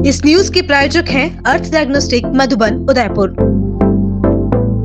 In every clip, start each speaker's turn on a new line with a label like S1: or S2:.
S1: इस न्यूज के प्रायोजक हैं अर्थ डायग्नोस्टिक मधुबन उदयपुर।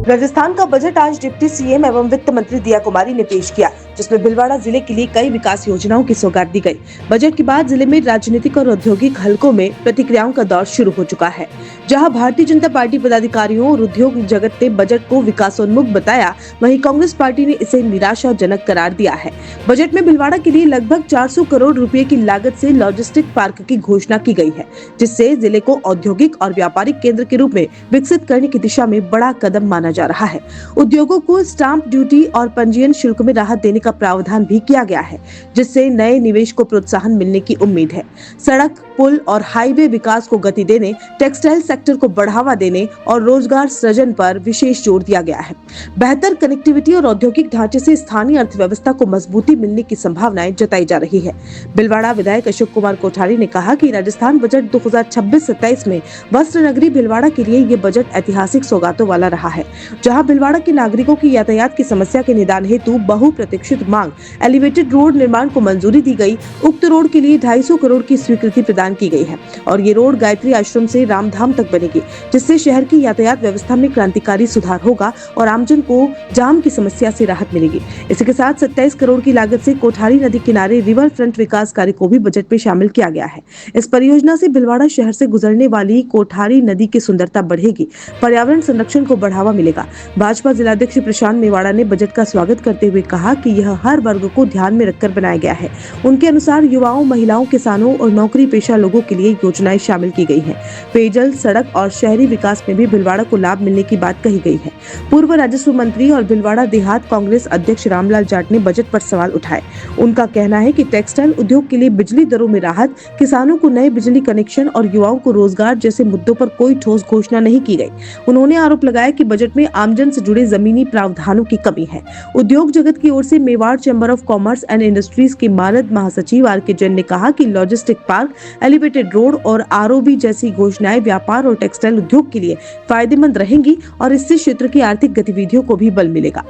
S2: राजस्थान का बजट आज डिप्टी सीएम एवं वित्त मंत्री दिया कुमारी ने पेश किया, जिसमें भीलवाड़ा जिले के लिए कई विकास योजनाओं की सौगात दी गई। बजट के बाद जिले में राजनीतिक और औद्योगिक हलकों में प्रतिक्रियाओं का दौर शुरू हो चुका है। जहां भारतीय जनता पार्टी पदाधिकारियों और उद्योग जगत ने बजट को विकासोन्मुख बताया, वहीं कांग्रेस पार्टी ने इसे निराशाजनक करार दिया है। बजट में भीलवाड़ा के लिए लगभग 400 करोड़ रुपए की लागत से लॉजिस्टिक पार्क की घोषणा की गई है, जिससे जिले को औद्योगिक और व्यापारिक केंद्र के रूप में विकसित करने की दिशा में बड़ा कदम माना जा रहा है। उद्योगों को स्टाम्प ड्यूटी और पंजीयन शुल्क में राहत देने का प्रावधान भी किया गया है, जिससे नए निवेश को प्रोत्साहन मिलने की उम्मीद है। सड़क, पुल और हाईवे विकास को गति देने, टेक्सटाइल सेक्टर को बढ़ावा देने और रोजगार सृजन पर विशेष जोर दिया गया है। बेहतर कनेक्टिविटी और औद्योगिक ढांचे से स्थानीय अर्थव्यवस्था को मजबूती मिलने की संभावनाएं जताई जा रही है। भीलवाड़ा विधायक अशोक कुमार कोठारी ने कहा कि राजस्थान बजट 2026-27 में वस्त्र नगरी भीलवाड़ा के लिए ये बजट ऐतिहासिक सौगातों वाला रहा है, जहां भीलवाड़ा के नागरिकों की यातायात की समस्या के निदान हेतु बहुप्रतीक्षित मांग एलिवेटेड रोड निर्माण को मंजूरी दी गई। उक्त रोड के लिए 250 करोड़ की स्वीकृति प्रदान की गई है और ये रोड गायत्री आश्रम से रामधाम तक बनेगी, जिससे शहर की यातायात व्यवस्था में क्रांतिकारी सुधार होगा और आमजन को जाम की समस्या से राहत मिलेगी। इसी के साथ 27 करोड़ की लागत से कोठारी नदी किनारे रिवर फ्रंट विकास कार्य को भी बजट में शामिल किया गया है। इस परियोजना से भीलवाड़ा शहर से गुजरने वाली कोठारी नदी की सुंदरता बढ़ेगी, पर्यावरण संरक्षण को बढ़ावा मिलेगा। भाजपा जिलाध्यक्ष प्रशांत मेवाड़ा ने बजट का स्वागत करते हुए कहा कि यह हर वर्ग को ध्यान में रखकर बनाया गया है। उनके अनुसार युवाओं, महिलाओं, किसानों और नौकरी पेशा लोगों के लिए योजनाएं शामिल की गई हैं। पेयजल, सड़क और शहरी विकास में भी भीलवाड़ा को लाभ मिलने की बात कही गई है। पूर्व राजस्व मंत्री और भीलवाड़ा देहात कांग्रेस अध्यक्ष रामलाल जाट ने बजट पर सवाल उठाए। उनका कहना है कि टेक्सटाइल उद्योग के लिए बिजली दरों में राहत, किसानों को नए बिजली कनेक्शन और युवाओं को रोजगार जैसे मुद्दों पर कोई ठोस घोषणा नहीं की गई। उन्होंने आरोप लगाया कि बजट में आमजन से जुड़े जमीनी प्रावधानों की कमी है। उद्योग जगत की ओर से Mewar chamber of commerce and industries के मानद महासचिव आर के जैन ने कहा कि लॉजिस्टिक पार्क, एलिवेटेड रोड और आरओबी जैसी घोषणाएं व्यापार और टेक्सटाइल उद्योग के लिए फायदेमंद रहेंगी और इससे क्षेत्र की आर्थिक गतिविधियों को भी बल मिलेगा।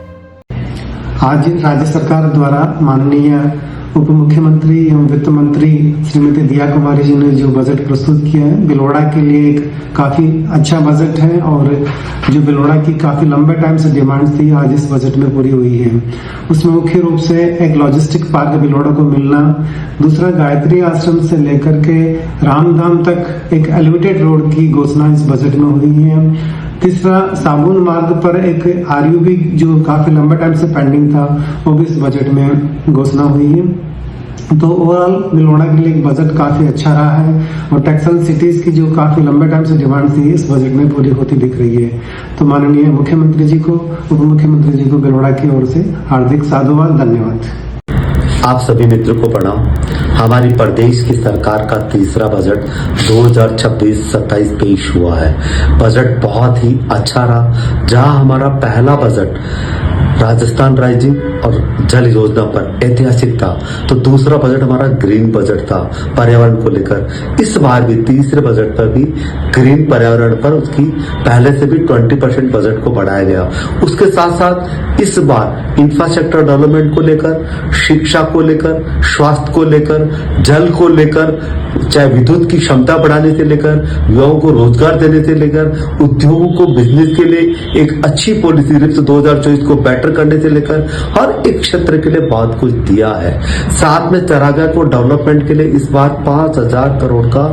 S3: आज राज्य सरकार द्वारा माननीय उप मुख्यमंत्री एवं वित्त मंत्री श्रीमती दिया कुमारी जी ने जो बजट प्रस्तुत किया है, भीलवाड़ा के लिए एक काफी अच्छा बजट है और जो भीलवाड़ा की काफी लंबे टाइम से डिमांड थी, आज इस बजट में पूरी हुई है। उसमें मुख्य रूप से एक लॉजिस्टिक पार्क भीलवाड़ा को मिलना, दूसरा गायत्री आश्रम से लेकर के रामधाम तक एक एलिवेटेड रोड की घोषणा इस बजट में हुई है। तीसरा, साबुन मार्ग पर एक आरयूबी जो काफी लंबे टाइम से पेंडिंग था, वो भी इस बजट में घोषणा हुई है। तो ओवरऑल भीलवाड़ा के लिए बजट काफी अच्छा रहा है और टेक्सटाइल सिटीज की जो काफी लंबे टाइम से डिमांड थी, इस बजट में पूरी होती दिख रही है। तो माननीय मुख्यमंत्री जी को, उप मुख्यमंत्री जी को भीलवाड़ा की ओर से हार्दिक साधुवाद, धन्यवाद।
S4: आप सभी मित्रों को प्रणाम। हमारी प्रदेश की सरकार का तीसरा बजट 2026-27 पेश हुआ है। बजट बहुत ही अच्छा रहा। जहां हमारा पहला बजट राजस्थान राइजिंग और जल योजना पर ऐतिहासिक था, तो दूसरा बजट हमारा ग्रीन बजट था पर्यावरण को लेकर। इस बार भी तीसरे बजट पर भी ग्रीन पर्यावरण पर उसकी पहले से भी 20% बजट को बढ़ाया गया। उसके साथ साथ इस बार इंफ्रास्ट्रक्चर डेवलपमेंट को लेकर, शिक्षा को लेकर, स्वास्थ्य को लेकर, जल को लेकर, चाहे विद्युत की क्षमता बढ़ाने से लेकर, युवाओं को रोजगार देने से लेकर, उद्योगों को बिजनेस के लिए एक अच्छी पॉलिसी रिप्स 2024 को बेटर करने से लेकर हर एक क्षेत्र के लिए बहुत कुछ दिया है। साथ में चरागाह को डेवलपमेंट के लिए इस बार 5000 करोड़ का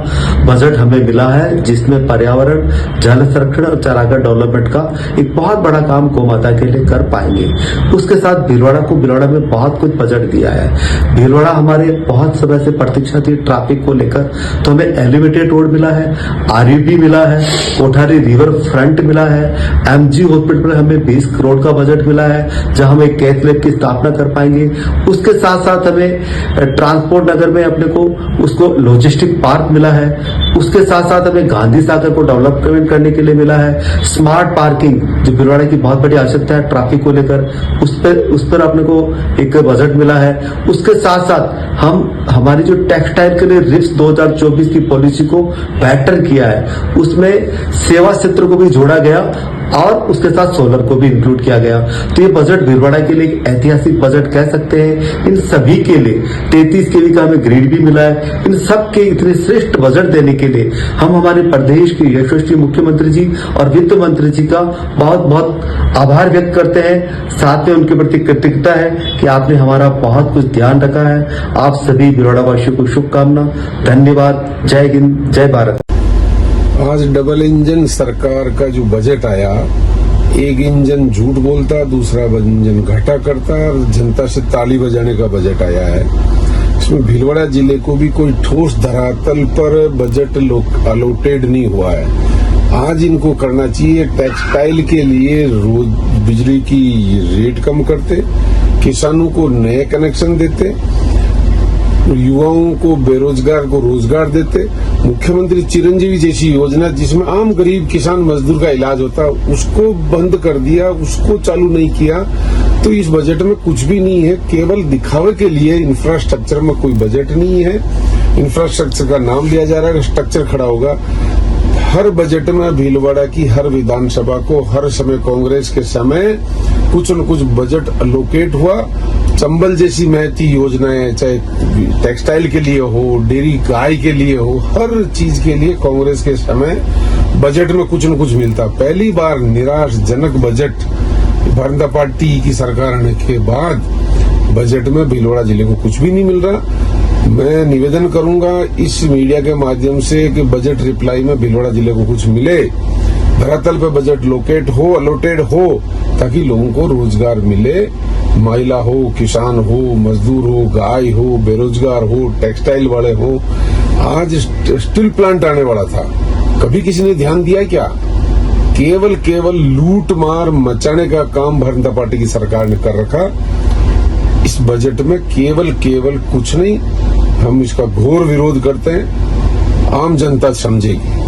S4: बजट हमें मिला है, जिसमें पर्यावरण, जल संरक्षण और चरागाह डेवलपमेंट का एक बहुत बड़ा काम गौमाता के लिए कर पाएंगे। उसके साथ भीलवाड़ा में बहुत कुछ बजट दिया है। भीलवाड़ा हमारे बहुत समय से प्रतीक्षा थी ट्रैफिक को लेकर, तो हमें एलिवेटेड रोड मिला है, आरयूबी मिला है, कोठारी रिवर फ्रंट मिला है, एमजी हॉस्पिटल में हमें 20 करोड़ का बजट मिला है, जहां हम एक कैथ लैब की स्थापना कर पाएंगे। उसके साथ साथ हमें ट्रांसपोर्ट नगर में अपने को उसको लॉजिस्टिक पार्क मिला है। उसके साथ साथ हमें गांधी सागर को डेवलपमेंट करने के लिए मिला है। स्मार्ट पार्किंग जो भीलवाड़ा की बहुत बड़ी आवश्यकता है ट्रैफिक को लेकर, उस पर अपने को एक बजट मिला है। उसके साथ साथ हम हमारी जो टेक्सटाइल के लिए रिप्स 2024 की पॉलिसी को बेटर किया है, उसमें सेवा क्षेत्र को भी जोड़ा गया और उसके साथ सोलर को भी इंक्लूड किया गया। तो ये बजट भीलवाड़ा के लिए एक ऐतिहासिक बजट कह सकते हैं। इन सभी के लिए 33 KV का हमें ग्रेड भी मिला है। इन सब के इतने श्रेष्ठ बजट देने के लिए हम हमारे प्रदेश के यशस्वी मुख्यमंत्री जी और वित्त मंत्री जी का बहुत बहुत आभार व्यक्त करते हैं। साथ में उनके प्रति कृतज्ञता है कि आपने हमारा बहुत कुछ ध्यान रखा है। आप सभी भिलवाड़ा वासियों को शुभकामना, धन्यवाद। जय हिंद, जय भारत।
S5: आज डबल इंजन सरकार का जो बजट आया, एक इंजन झूठ बोलता, दूसरा इंजन घटा करता, और जनता से ताली बजाने का बजट आया है। इसमें भिलवाड़ा जिले को भी कोई ठोस धरातल पर बजट अलॉटेड नहीं हुआ है। आज इनको करना चाहिए, टेक्सटाइल के लिए रोज बिजली की रेट कम करते, किसानों को नए कनेक्शन देते, युवाओं को बेरोजगार को रोजगार देते। मुख्यमंत्री चिरंजीवी जैसी योजना जिसमें आम गरीब किसान मजदूर का इलाज होता, उसको बंद कर दिया, उसको चालू नहीं किया। तो इस बजट में कुछ भी नहीं है, केवल दिखावे के लिए। इंफ्रास्ट्रक्चर में कोई बजट नहीं है। इंफ्रास्ट्रक्चर का नाम लिया जा रहा है, स्ट्रक्चर खड़ा होगा। हर बजट में भीलवाड़ा की हर विधानसभा को हर समय कांग्रेस के समय कुछ न कुछ बजट अलोकेट हुआ। चंबल जैसी महती योजनाएं, चाहे टेक्सटाइल के लिए हो, डेयरी गाय के लिए हो, हर चीज के लिए कांग्रेस के समय बजट में कुछ न कुछ मिलता। पहली बार निराशजनक बजट भारतीय जनता पार्टी की सरकार आने के बाद बजट में भीलवाड़ा जिले को कुछ भी नहीं मिल रहा। मैं निवेदन करूंगा इस मीडिया के माध्यम से कि बजट रिप्लाई में भीलवाड़ा जिले को कुछ मिले, धरातल पे बजट लोकेट हो, अलॉटेड हो, ताकि लोगों को रोजगार मिले। महिला हो, किसान हो, मजदूर हो, गाय हो, बेरोजगार हो, टेक्सटाइल वाले हो। आज स्टील प्लांट आने वाला था, कभी किसी ने ध्यान दिया क्या? केवल लूट मार मचाने का काम भारतीय जनता पार्टी की सरकार ने कर रखा। इस बजट में केवल कुछ नहीं, हम इसका घोर विरोध करते हैं। आम जनता समझेगी।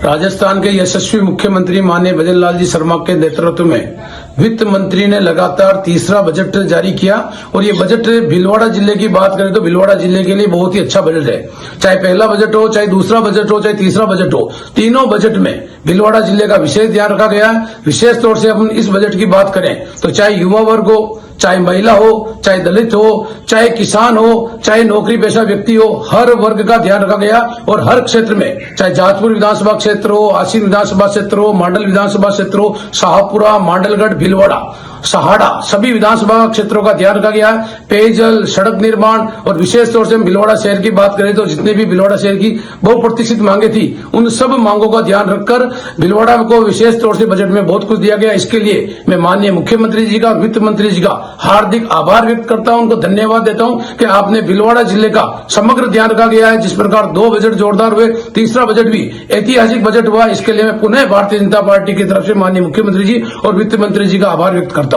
S6: राजस्थान के यशस्वी मुख्यमंत्री माननीय भजन लाल जी शर्मा के नेतृत्व में वित्त मंत्री ने लगातार तीसरा बजट जारी किया। और ये बजट भीलवाड़ा जिले की बात करें तो भीलवाड़ा जिले के लिए बहुत ही अच्छा बजट है। चाहे पहला बजट हो, चाहे दूसरा बजट हो, चाहे तीसरा बजट हो, तीनों बजट में भीलवाड़ा जिले का विशेष ध्यान रखा गया है। विशेष तौर से हम इस बजट की बात करें तो चाहे युवा वर्ग हो, चाहे महिला हो, चाहे दलित हो, चाहे किसान हो, चाहे नौकरी पेशा व्यक्ति हो, हर वर्ग का ध्यान रखा गया। और हर क्षेत्र में, चाहे जाजपुर विधानसभा क्षेत्र हो, आसीन विधानसभा क्षेत्र हो, मांडल विधानसभा क्षेत्र हो, शाहपुरा, मांडलगढ़, भीलवाड़ा, सहाड़ा, सभी विधानसभा क्षेत्रों का ध्यान रखा गया है। पेयजल, सड़क निर्माण और विशेष तौर से हम भीलवाड़ा शहर की बात करें तो जितने भी भीलवाड़ा शहर की बहुप्रतीक्षित मांगे थी, उन सब मांगों का ध्यान रखकर भीलवाड़ा को विशेष तौर से बजट में बहुत कुछ दिया गया। इसके लिए मैं माननीय मुख्यमंत्री जी का, वित्त मंत्री जी का हार्दिक आभार व्यक्त करता हूं, उनको धन्यवाद देता हूं कि आपने भीलवाड़ा जिले का समग्र ध्यान रखा गया है। जिस प्रकार 2 बजट जोरदार हुए, तीसरा बजट भी ऐतिहासिक बजट हुआ। इसके लिए मैं पुनः भारतीय जनता पार्टी की तरफ से माननीय मुख्यमंत्री जी और वित्त मंत्री जी का आभार व्यक्त करता हूं।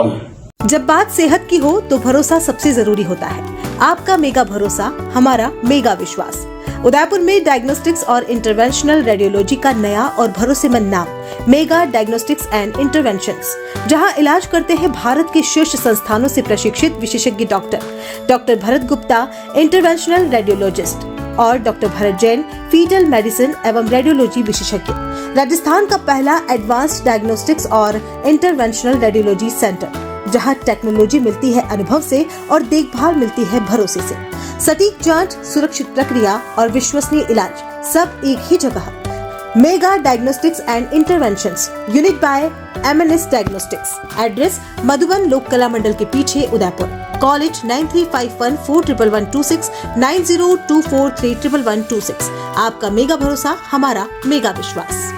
S1: जब बात सेहत की हो तो भरोसा सबसे जरूरी होता है। आपका मेगा भरोसा, हमारा मेगा विश्वास। उदयपुर में डायग्नोस्टिक्स और इंटरवेंशनल रेडियोलॉजी का नया और भरोसेमंद नाम मेगा डायग्नोस्टिक्स एंड इंटरवेंशंस, जहां इलाज करते हैं भारत के शीर्ष संस्थानों से प्रशिक्षित विशेषज्ञ doctor Bharat Gupta, interventional radiologist, और doctor Bharat Jain, foetal medicine एवं रेडियोलॉजी विशेषज्ञ। राजस्थान का पहला एडवांस्ड डायग्नोस्टिक्स और इंटरवेंशनल रेडियोलॉजी सेंटर, जहां टेक्नोलॉजी मिलती है अनुभव से और देखभाल मिलती है भरोसे से। सटीक जांच, सुरक्षित प्रक्रिया और विश्वसनीय इलाज, सब एक ही जगह। Mega diagnostics and interventions, unit by MNS diagnostics. Address Madhuban Lok Kala मंडल के पीछे, उदयपुर। कॉलेज 9351411126, 9024311126। आपका मेगा भरोसा, हमारा मेगा विश्वास।